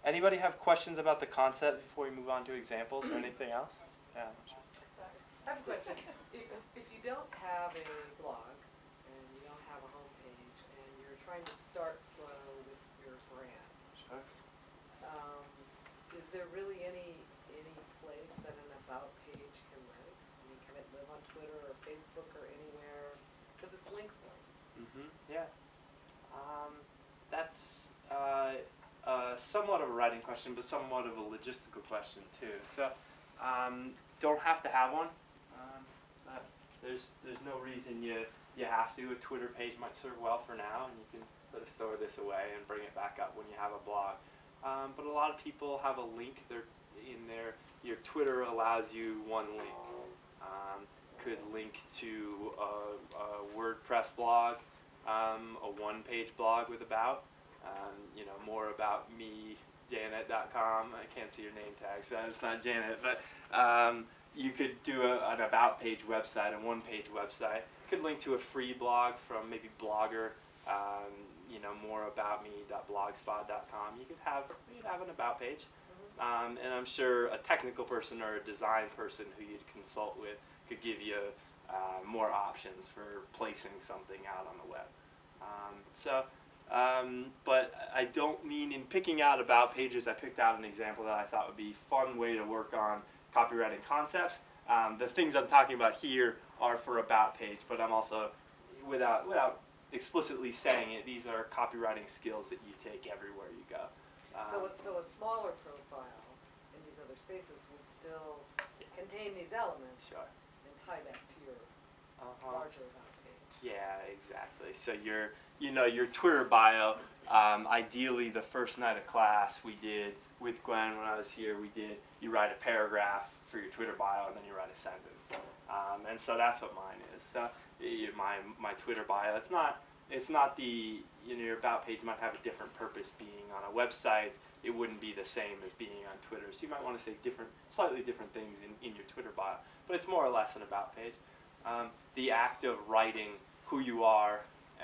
Anybody have questions about the concept before we move on to examples or anything else? Yeah. I have a question. If you don't have a blog and you don't have a homepage and you're trying to start slow with your brand, Sure. is there really any place that an about page can live? I mean, can it live on Twitter or Facebook or anywhere? Because it's link-built. Yeah. That's somewhat of a writing question, but somewhat of a logistical question too. So, don't have to have one. But there's no reason you have to. A Twitter page might serve well for now, and you can sort of store this away and bring it back up when you have a blog. But a lot of people have a link. They're in there. Your Twitter allows you one link. Could link to a WordPress blog, a one-page blog with about, more about me, Janet.com. I can't see your name tag, so it's not Janet, but you could do an about page website, a one-page website. Could link to a free blog from maybe Blogger, moreaboutme.blogspot.com. You could have an about page, and I'm sure a technical person or a design person who you'd consult with could give you more options for placing something out on the web. But I don't mean in picking out about pages, I picked out an example that I thought would be a fun way to work on copywriting concepts. The things I'm talking about here are for about page, but I'm also, without explicitly saying it, these are copywriting skills that you take everywhere you go. So a smaller profile in these other spaces would still contain these elements. Sure. And tie back to your larger about page. Yeah, exactly. So your Twitter bio, ideally the first night of class we did with Gwen when I was here, you write a paragraph for your Twitter bio and then you write a sentence. And so that's what mine is. So my Twitter bio, it's not the, your about page might have a different purpose being on a website. It wouldn't be the same as being on Twitter. So you might want to say slightly different things in your Twitter bio, but it's more or less an about page. The act of writing who you are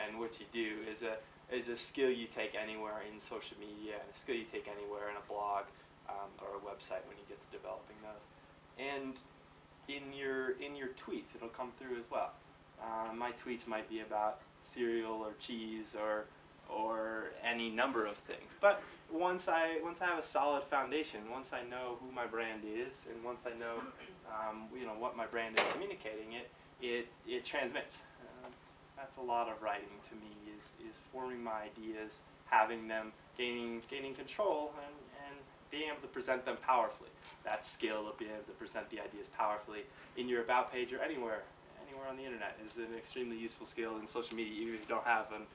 and what you do is a skill you take anywhere in social media, and a skill you take anywhere in a blog or a website when you get to developing those. And in your tweets, it'll come through as well. My tweets might be about cereal or cheese or any number of things. But once I have a solid foundation, once I know who my brand is, and once I know what my brand is communicating, it transmits. That's a lot of writing to me is forming my ideas, having them, gaining control, and being able to present them powerfully. That skill of being able to present the ideas powerfully in your about page or anywhere on the internet is an extremely useful skill in social media, even if you don't have an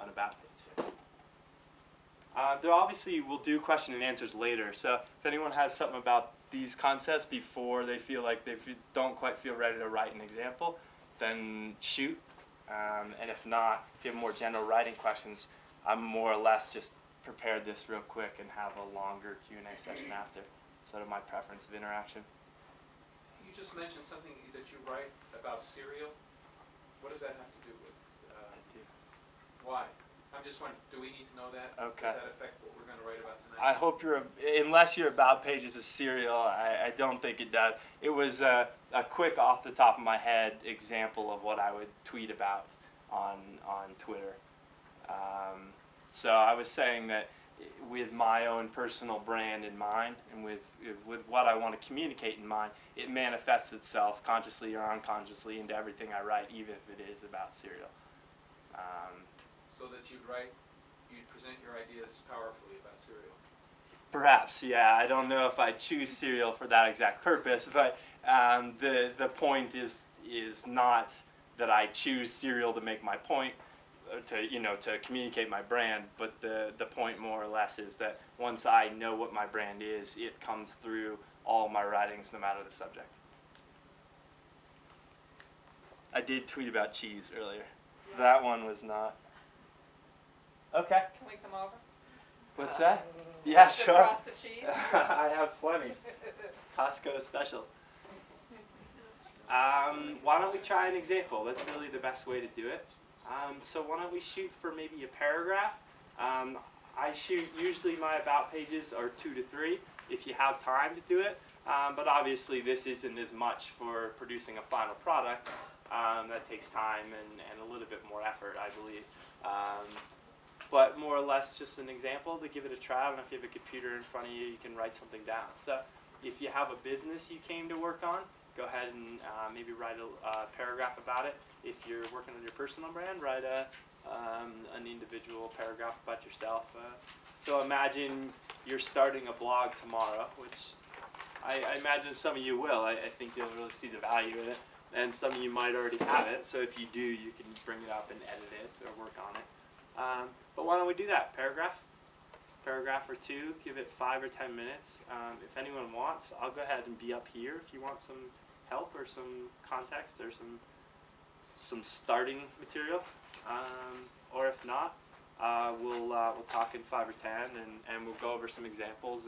about page. There obviously we'll do question and answers later, so if anyone has something about these concepts before they feel like they don't quite feel ready to write an example, then shoot. And if not, if you have more general writing questions, I'm more or less just prepared this real quick and have a longer Q&A session after, sort of my preference of interaction. You just mentioned something that you write about cereal. What does that have to do with? I do. Why? I'm just wondering, do we need to know that? Okay. Does that affect what we're going to write about tonight? I hope unless your about page is a cereal, I don't think it does. It was a quick off the top of my head example of what I would tweet about on Twitter. So I was saying that with my own personal brand in mind and with what I want to communicate in mind, it manifests itself consciously or unconsciously into everything I write, even if it is about cereal. So that you'd present your ideas powerfully about cereal. Perhaps, yeah. I don't know if I choose cereal for that exact purpose, but the point is not that I choose cereal to make my point, to communicate my brand, but the point more or less is that once I know what my brand is, it comes through all my writings, no matter the subject. I did tweet about cheese earlier, so that one was not. Okay. Can we come over? What's that? Yeah, sure. Across the cheese? I have plenty. Costco special. Why don't we try an example? That's really the best way to do it. So why don't we shoot for maybe a paragraph? I shoot, usually my about pages are 2 to 3 if you have time to do it. But obviously this isn't as much for producing a final product. That takes time and a little bit more effort, I believe. But more or less just an example to give it a try. I don't know if you have a computer in front of you, you can write something down. So if you have a business you came to work on, go ahead and maybe write a paragraph about it. If you're working on your personal brand, write an individual paragraph about yourself. So imagine you're starting a blog tomorrow, which I imagine some of you will. I think you'll really see the value in it. And some of you might already have it, so if you do, you can bring it up and edit it or work on it. But why don't we do that? Paragraph or two, give it 5 or 10 minutes. If anyone wants, I'll go ahead and be up here if you want some help or some context or some starting material. Or if not, we'll talk in 5 or 10 and we'll go over some examples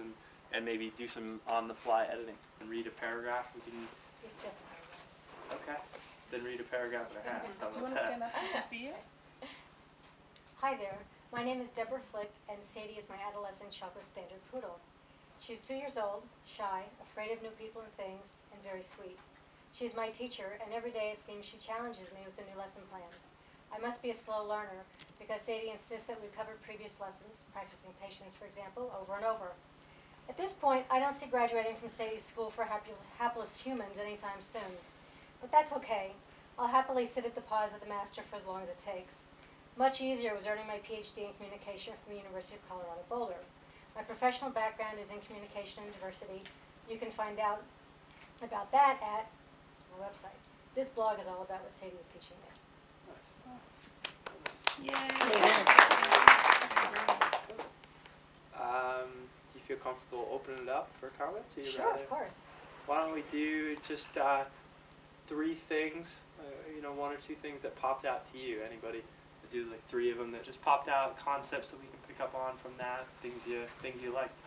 and maybe do some on-the-fly editing and read a paragraph. We can. It's just a paragraph. Okay, then read a paragraph and a half. How Do you about want to that? stand up so we can see you? Hi there. My name is Deborah Flick, and Sadie is my adolescent chocolate standard poodle. She's 2 years old, shy, afraid of new people and things, and very sweet. She's my teacher, and every day it seems she challenges me with a new lesson plan. I must be a slow learner, because Sadie insists that we cover previous lessons, practicing patience, for example, over and over. At this point, I don't see graduating from Sadie's school for hapless humans anytime soon. But that's okay. I'll happily sit at the paws of the master for as long as it takes. Much easier was earning my PhD in communication from the University of Colorado Boulder. My professional background is in communication and diversity. You can find out about that at my website. This blog is all about what Sadie is teaching me. Do you feel comfortable opening it up for comments? Or you Sure, rather- of course. Why don't we do just 3 things, 1 or 2 things that popped out to you? Anybody do like 3 of them that just popped out, concepts that we can pick up on from that, things you liked?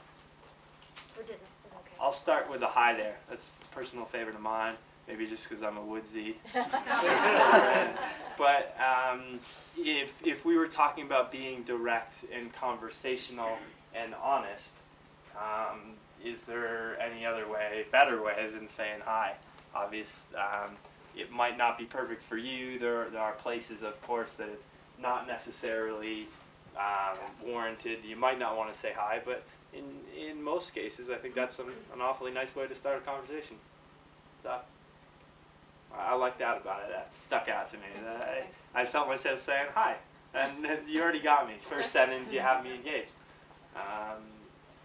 Or didn't, is okay. I'll start with the high there. That's a personal favorite of mine. Maybe just because I'm a woodsy. But if we were talking about being direct and conversational and honest, is there any other way, better way than saying hi? It might not be perfect for you. There are places, of course, that it's not necessarily warranted. You might not want to say hi, but in most cases, I think that's an awfully nice way to start a conversation. So I like that about it. That stuck out to me. I felt myself saying hi, and you already got me. First sentence, you have me engaged.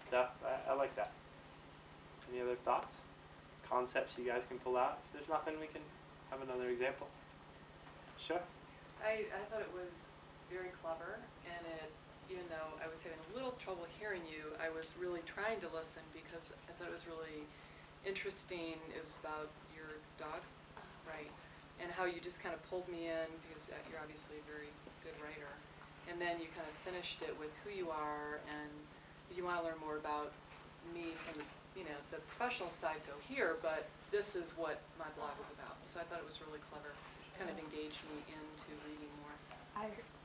So I like that. Any other thoughts? Concepts you guys can pull out? If there's nothing, we can have another example. Sure. I thought it was very clever, and even though I was having a little trouble hearing you, I was really trying to listen because I thought it was really interesting. It was about your dog, right? And how you just kind of pulled me in because you're obviously a very good writer. And then you kind of finished it with who you are, and if you want to learn more about me from the professional side, go here, but this is what my blog is about. So I thought it was really clever. Kind of engaged me into reading more.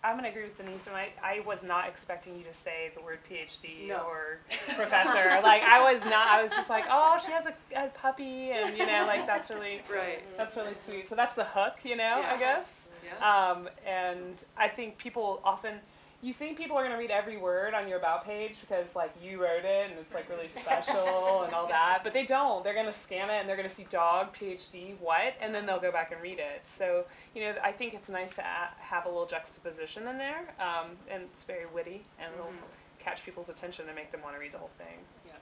I'm going to agree with Denise, and I was not expecting you to say the word PhD No. or professor. Like, I was just like, oh, she has a puppy, and, that's really, Right. that's really sweet. So that's the hook, I Yeah. guess. Yeah. And I think you think people are going to read every word on your about page because, like, you wrote it and it's, like, really special and all that. But they don't. They're going to scan it and they're going to see dog, PhD, what? And then they'll go back and read it. So, I think it's nice to have a little juxtaposition in there. And it's very witty and it'll catch people's attention and make them want to read the whole thing. Yeah.